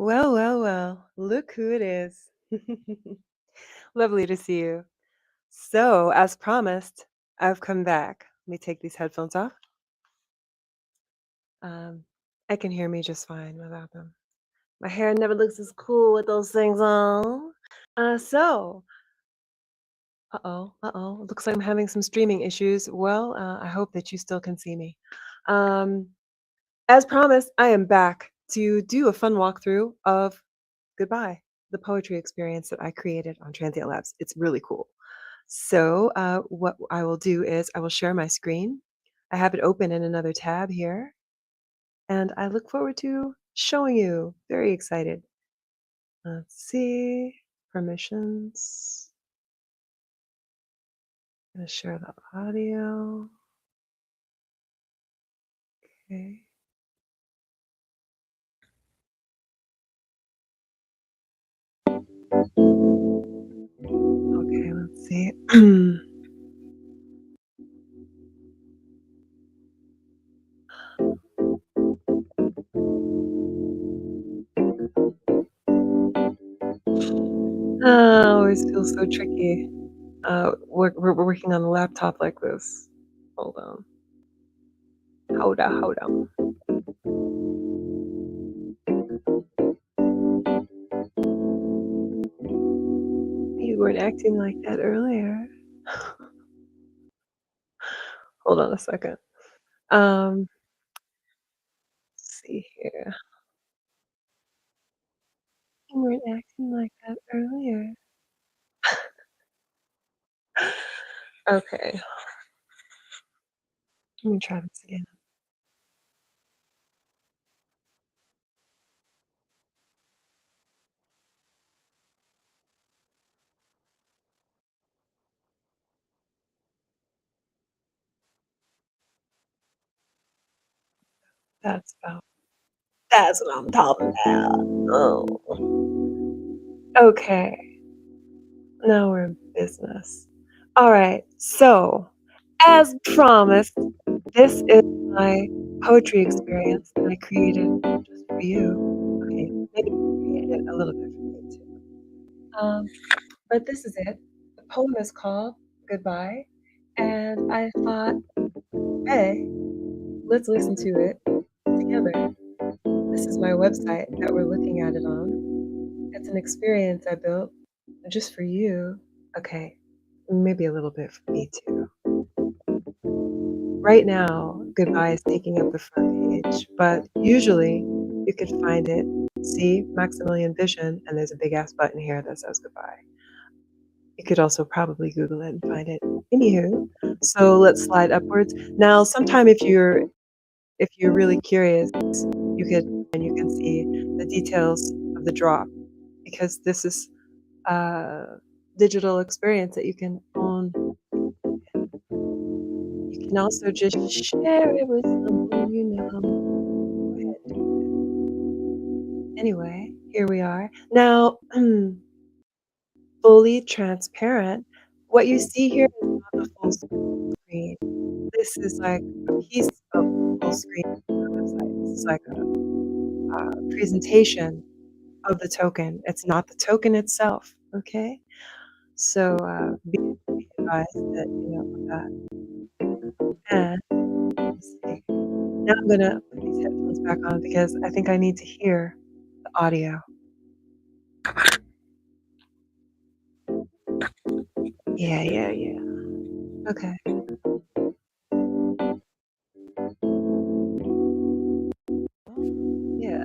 Well, well, well, look who it is. Lovely to see you. So, as promised, I've come back. Let me take these headphones off. Um, I can hear me just fine without them. My hair never looks as cool with those things on. So, uh-oh. Looks like I'm having some streaming issues. Well, I hope that you still can see me. Um, as promised, I am back to do a fun walkthrough of Goodbye, the poetry experience that I created on Transient Labs. It's really cool. So, what I will do is I will share my screen. I have it open in another tab here, and I look forward to showing you. Very excited. Let's see. Permissions. Gonna share the audio. Okay. Okay, let's see. Always feels so tricky. We're working on a laptop like this. Hold on. Hold on. You weren't acting like that earlier. Hold on a second. Let's see here. You weren't acting like that earlier. Okay, let me try this again. That's about that's what I'm talking about. Oh. Okay, now we're in business. Alright, so, as promised, this is my poetry experience that I created just for you. Okay, maybe created it a little bit for me too. But this is it. The poem is called "Goodbye," and I thought, "Hey, let's listen to it together." This is my website that we're looking at it on. It's an experience I built just for you. Okay, maybe a little bit for me too. Right now, "Goodbye" is taking up the front page, but usually you could find it, see Maxximillian Vision, and there's a big ass button here that says "Goodbye." You could also probably Google it and find it. Anywho, so let's slide upwards. Now, sometime if you're really curious, you can see the details of the drop because this is a digital experience that you can own. You can also just share it with someone you know. Go ahead and do that. Anyway, here we are. Now, fully transparent. What you see here is not the full screen. This is like a piece of full screen on the website. This is like a presentation of the token. It's not the token itself, okay? So, be advised that you know that. And let's see. Now I'm gonna put these headphones back on because I think I need to hear the audio. Yeah. Okay. Yeah.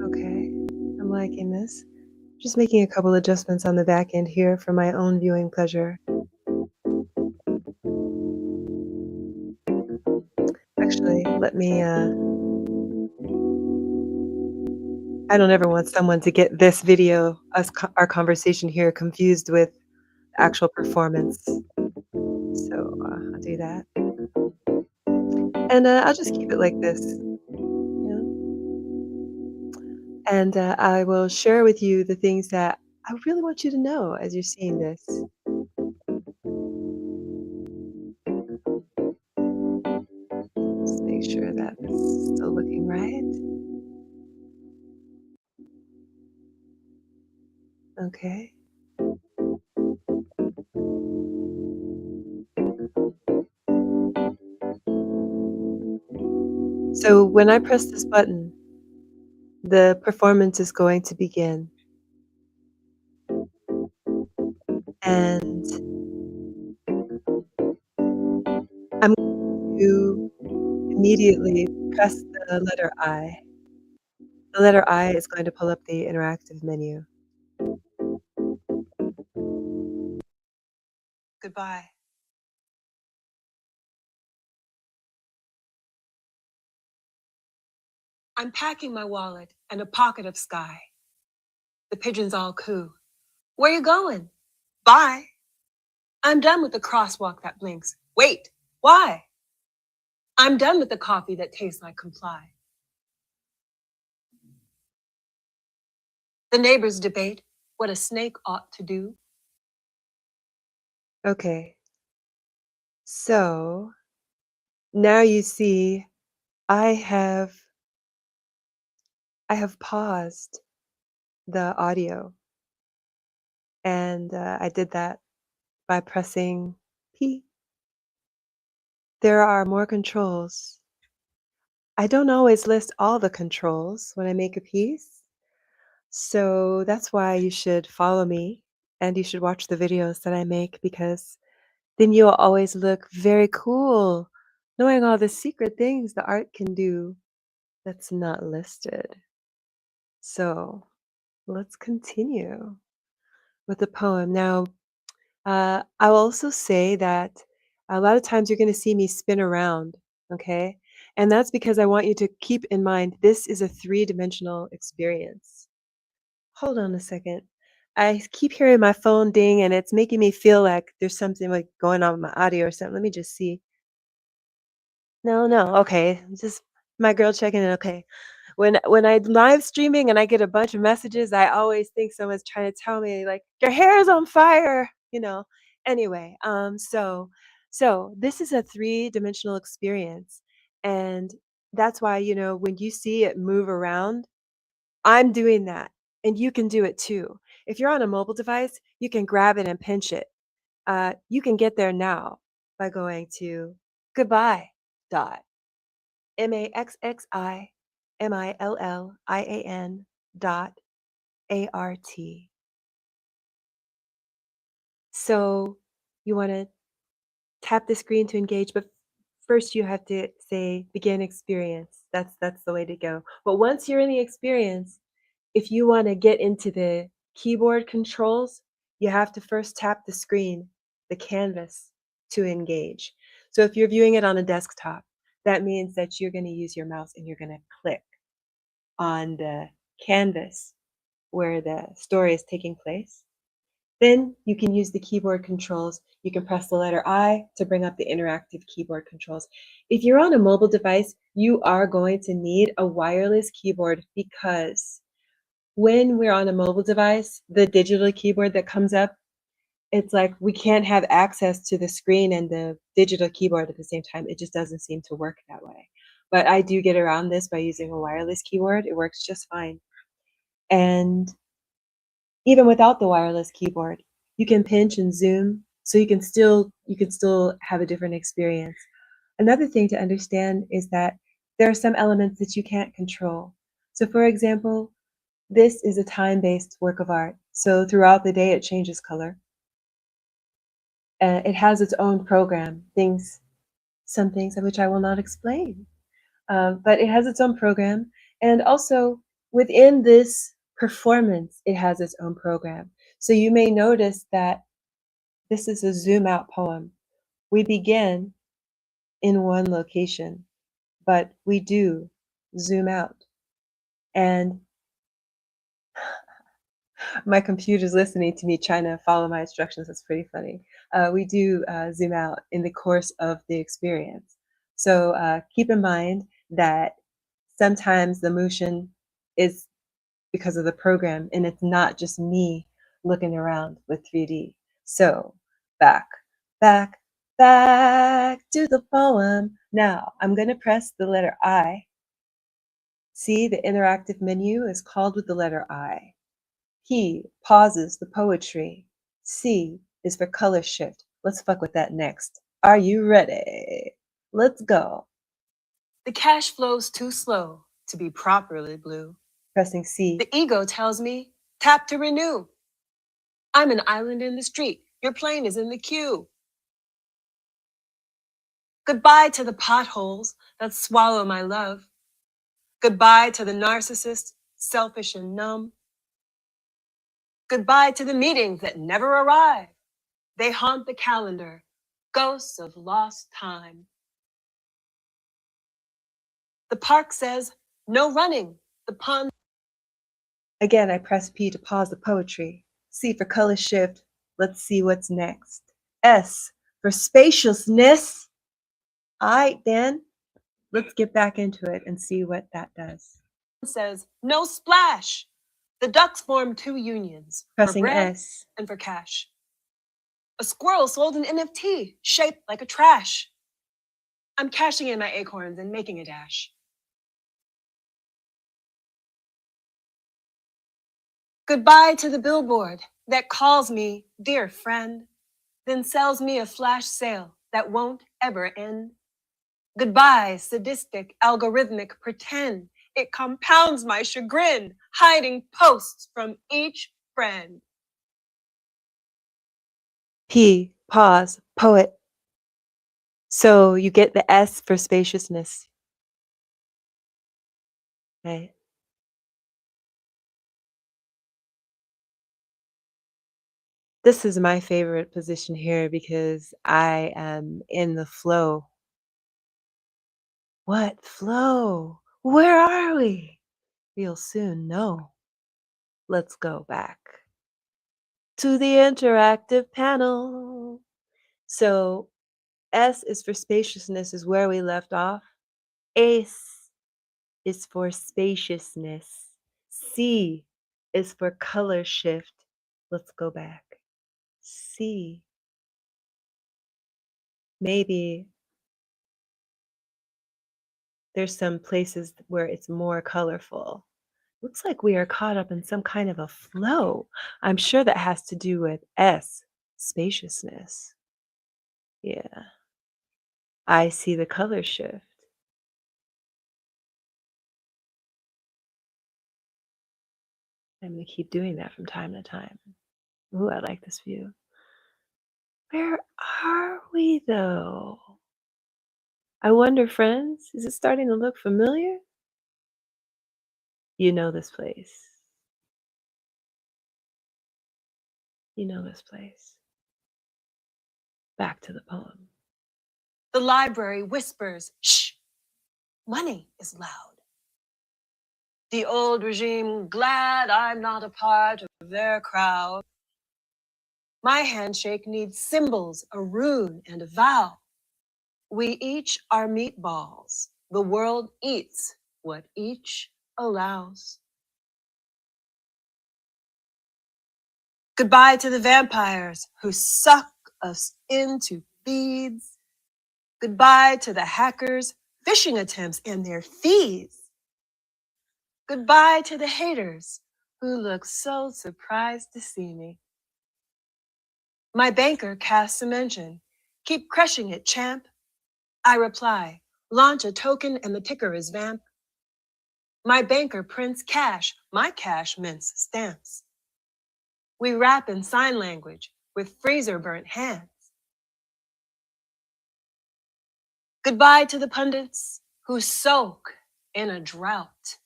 Okay. I'm liking this. Just making a couple adjustments on the back end here for my own viewing pleasure. Actually, let me, I don't ever want someone to get this video, our conversation here, confused with actual performance. So, I'll do that. And, I'll just keep it like this, you know? And, I will share with you the things that I really want you to know as you're seeing this. Just make sure that it's still looking right. Okay. So when I press this button, the performance is going to begin. And I'm going to immediately press the letter I. The letter I is going to pull up the interactive menu. Goodbye. I'm packing my wallet and a pocket of sky. The pigeons all coo. Where you going? Bye. I'm done with the crosswalk that blinks. Wait, why? I'm done with the coffee that tastes like comply. The neighbors debate what a snake ought to do. Okay, so now you see I have I have paused the audio, and I did that by pressing P. There are more controls. I don't always list all the controls when I make a piece, so that's why you should follow me and you should watch the videos that I make because then you'll always look very cool knowing all the secret things the art can do that's not listed. So let's continue with the poem. Now, I'll also say that a lot of times you're going to see me spin around, okay? And that's because I want you to keep in mind this is a three-dimensional experience. Hold on a second. I keep hearing my phone ding and it's making me feel like there's something like going on with my audio or something. Let me just see. No, no, okay. Just my girl checking in. Okay. When I live streaming and I get a bunch of messages, I always think someone's trying to tell me like your hair is on fire, you know. Anyway, so this is a three-dimensional experience. And that's why, when you see it move around, I'm doing that. And you can do it too. If you're on a mobile device, you can grab it and pinch it. You can get there now by going to goodbye dot Maxximillian .art. So you want to tap the screen to engage, but first you have to say begin experience. That's the way to go. But once you're in the experience, if you want to get into the keyboard controls, you have to first tap the screen, the canvas, to engage. So if you're viewing it on a desktop, that means that you're going to use your mouse and you're going to click on the canvas where the story is taking place. Then you can use the keyboard controls. You can press the letter I to bring up the interactive keyboard controls. If you're on a mobile device, you are going to need a wireless keyboard because when we're on a mobile device, the digital keyboard that comes up, it's like we can't have access to the screen and the digital keyboard at the same time. It just doesn't seem to work that way. But I do get around this by using a wireless keyboard. It works just fine. And even without the wireless keyboard, you can pinch and zoom so you can still have a different experience. Another thing to understand is that there are some elements that you can't control. So for example, this is a time-based work of art. So throughout the day, it changes color. It has its own program, some things of which I will not explain. But it has its own program. And also within this performance, it has its own program. So you may notice that this is a zoom out poem. We begin in one location, but we do zoom out. And my computer's listening to me trying to follow my instructions. That's pretty funny. We do zoom out in the course of the experience. So keep in mind that sometimes the motion is because of the program and it's not just me looking around with 3D. So back, back, back to the poem. Now I'm going to press the letter I. See, the interactive menu is called with the letter I. P pauses the poetry. C is for color shift. Let's fuck with that next. Are you ready? Let's go. The cash flow's too slow to be properly blue. Pressing C. The ego tells me, tap to renew. I'm an island in the street. Your plane is in the queue. Goodbye to the potholes that swallow my love. Goodbye to the narcissist, selfish and numb. Goodbye to the meetings that never arrive. They haunt the calendar, ghosts of lost time. The park says, no running. The pond. Again, I press P to pause the poetry. C for color shift. Let's see what's next. S for spaciousness. All right, then. Let's get back into it and see what that does. Says, no splash. The ducks form two unions, Pressing for bread S. and for cash. A squirrel sold an NFT shaped like a trash. I'm cashing in my acorns and making a dash. Goodbye to the billboard that calls me dear friend, then sells me a flash sale that won't ever end. Goodbye, sadistic, algorithmic pretend. It compounds my chagrin, hiding posts from each friend. P, pause, poet. So you get the S for spaciousness. Right? This is my favorite position here because I am in the flow. What flow? Where are we? We'll soon know. Let's go back to the interactive panel. So S is for spaciousness, is where we left off. Ace is for spaciousness. C is for color shift. Let's go back. C. Maybe there's some places where it's more colorful. Looks like we are caught up in some kind of a flow. I'm sure that has to do with S, spaciousness. Yeah. I see the color shift. I'm going to keep doing that from time to time. Ooh, I like this view. Where are we, though? I wonder, friends, is it starting to look familiar? You know this place. You know this place. Back to the poem. The library whispers, shh, money is loud. The old regime, glad I'm not a part of their crowd. My handshake needs symbols, a rune, and a vow. We each are meatballs. The world eats what each allows. Goodbye to the vampires who suck us into feeds. Goodbye to the hackers' phishing attempts and their fees. Goodbye to the haters who look so surprised to see me. My banker casts a mention. Keep crushing it, champ. I reply, launch a token and the ticker is vamp. My banker prints cash. My cash mints stamps. We rap in sign language with freezer burnt hands. Goodbye to the pundits who soak in a drought,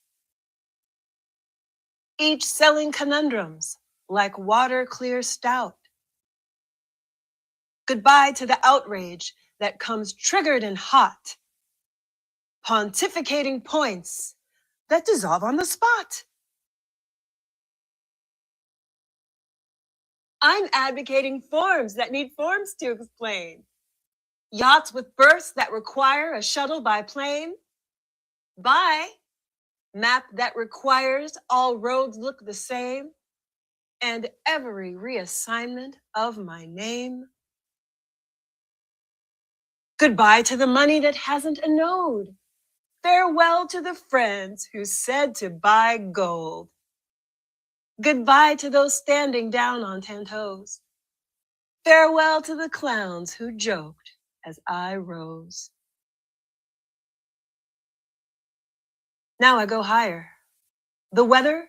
each selling conundrums like water clear stout. Goodbye to the outrage that comes triggered and hot, pontificating points that dissolve on the spot. I'm advocating forms that need forms to explain. Yachts with berths that require a shuttle by plane. Bye. Map that requires all roads look the same. and every reassignment of my name. Goodbye to the money that hasn't a node. Farewell to the friends who said to buy gold. Goodbye to those standing down on 10 toes. Farewell to the clowns who joked as I rose. Now I go higher. The weather?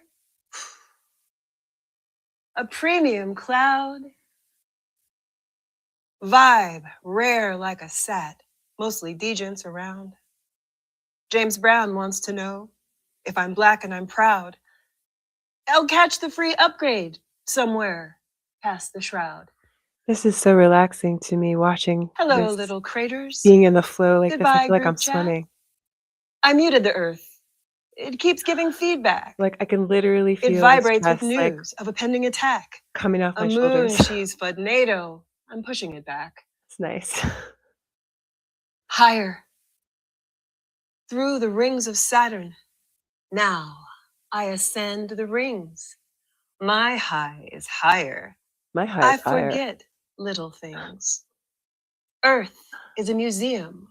A premium cloud. Vibe, rare like a sat, mostly degents around. James Brown wants to know if I'm black and I'm proud. I'll catch the free upgrade somewhere past the shroud. This is so relaxing to me watching Hello, this, little craters. being in the flow like this. I Goodbye, feel like I'm group chat. swimming. I muted the earth. It keeps giving feedback. Like I can literally It feel the vibrates with stress like news of a pending attack. coming off A my moon shoulders. she's Fudnado. I'm pushing it back. It's nice. Higher. Through the rings of Saturn. Now I ascend the rings. My high is higher. My high I is higher. forget little things. Earth is a museum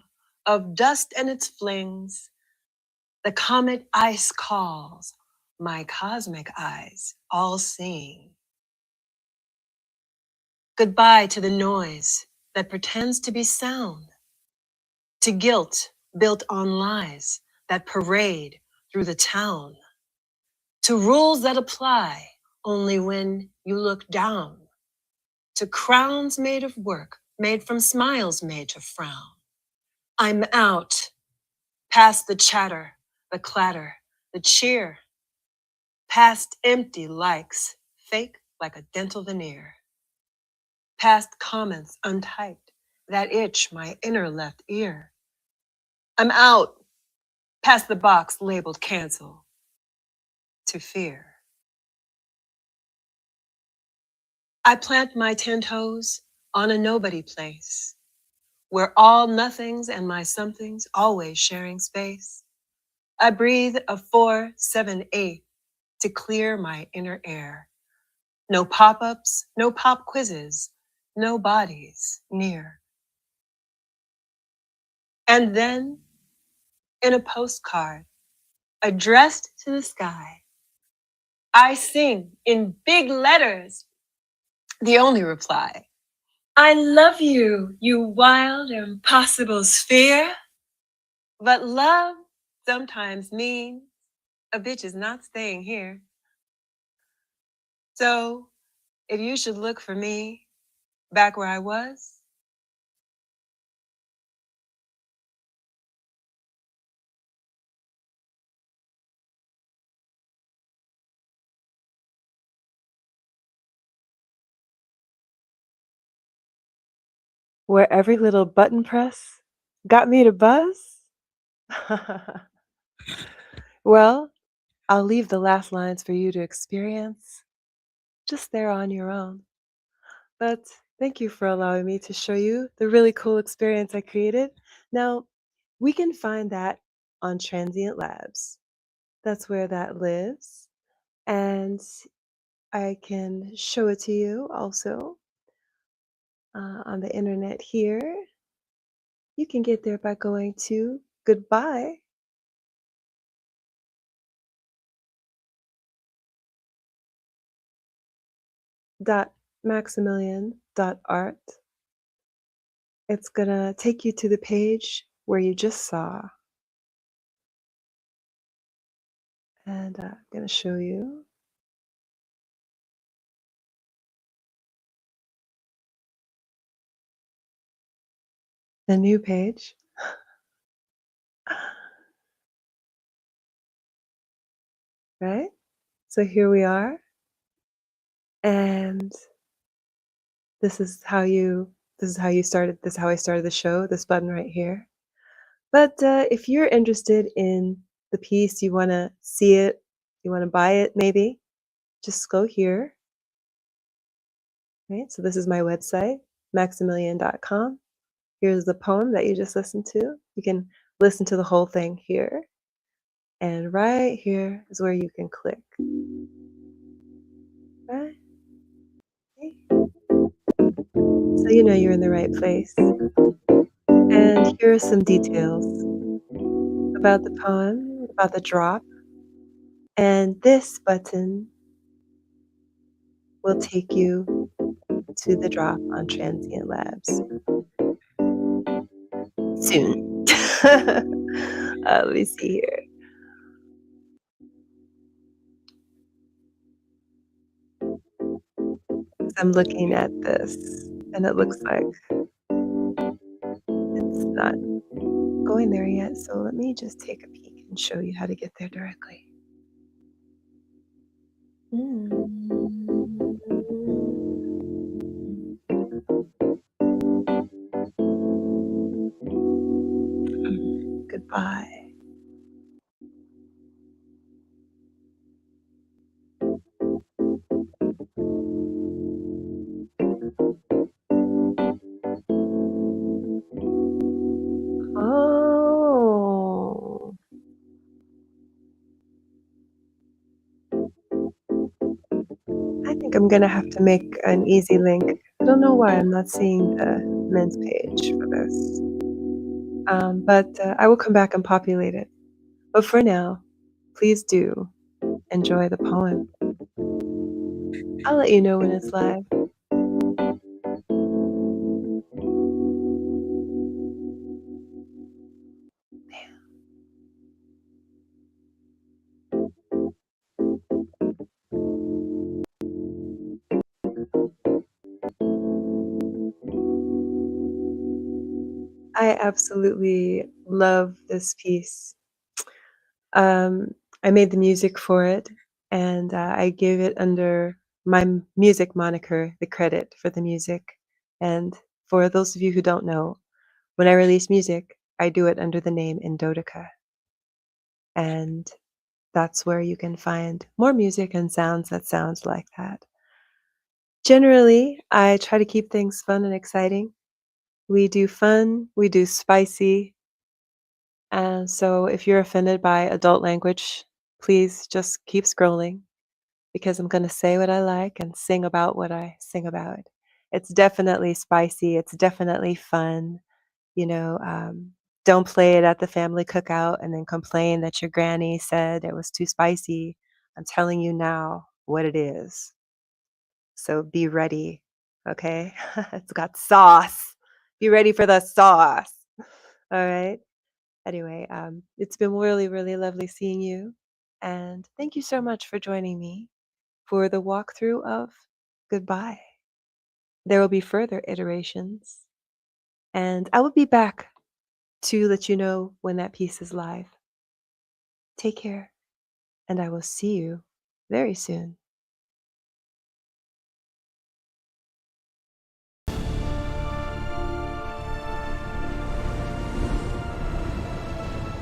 of dust and its flings. The comet ice calls, my cosmic eyes all seeing. Goodbye to the noise that pretends to be sound, to guilt built on lies that parade through the town, to rules that apply only when you look down, to crowns made of work, made from smiles made to frown. I'm out, past the chatter, the clatter, the cheer, past empty likes, fake like a dental veneer, past comments untyped that itch my inner left ear. I'm out, past the box labeled cancel, to fear. I plant my 10 toes on a nobody place, where all nothings and my somethings always sharing space. I breathe a 4-7-8 to clear my inner air. No pop-ups, no pop quizzes, no bodies near. And then, in a postcard addressed to the sky, I sing in big letters the only reply. I love you, you wild, impossible sphere. But love sometimes means a bitch is not staying here. So if you should look for me back where I was, Where every little button press got me to buzz? Well, I'll leave the last lines for you to experience just there on your own. But thank you for allowing me to show you the really cool experience I created. Now, we can find that on Transient Labs. That's where that lives. And I can show it to you also on the internet here. You can get there by going to goodbye Maxximillian.art. It's gonna take you to the page where you just saw. And I'm gonna show you the new page. Right? So here we are. And this is how I started the show, this button right here. But if you're interested in the piece, you want to see it, you want to buy it maybe, just go here. Right? So this is my website, Maxximillian.com. Here's the poem that you just listened to. You can listen to the whole thing here. And right here is where you can click. Right? so you know you're in the right place. And here are some details about the poem, about the drop. And this button will take you to the drop on Transient Labs soon. Let me see here. I'm looking at this, and it looks like it's not going there yet. So let me just take a peek and show you how to get there directly. Mm. Goodbye. Oh, I think I'm gonna have to make an easy link. I don't know why I'm not seeing the men's page for this. But I will come back and populate it. But for now, please do enjoy the poem. I'll let you know when it's live. I absolutely love this piece. I made the music for it, and I gave it under my music moniker, the credit for the music. And for those of you who don't know, when I release music, I do it under the name Indodica. And that's where you can find more music and sounds that sound like that. Generally, I try to keep things fun and exciting. We do fun, we do spicy, and so if you're offended by adult language, please just keep scrolling because I'm gonna say what I like and sing about what I sing about. It's definitely spicy, it's definitely fun, you know, don't play it at the family cookout and then complain that your granny said it was too spicy. I'm telling you now what it is. So be ready, okay? It's got sauce. Be ready for the sauce. All right. Anyway, it's been really, really lovely seeing you. And thank you so much for joining me for the walkthrough of Goodbye. There will be further iterations, and I will be back to let you know when that piece is live. Take care, and I will see you very soon.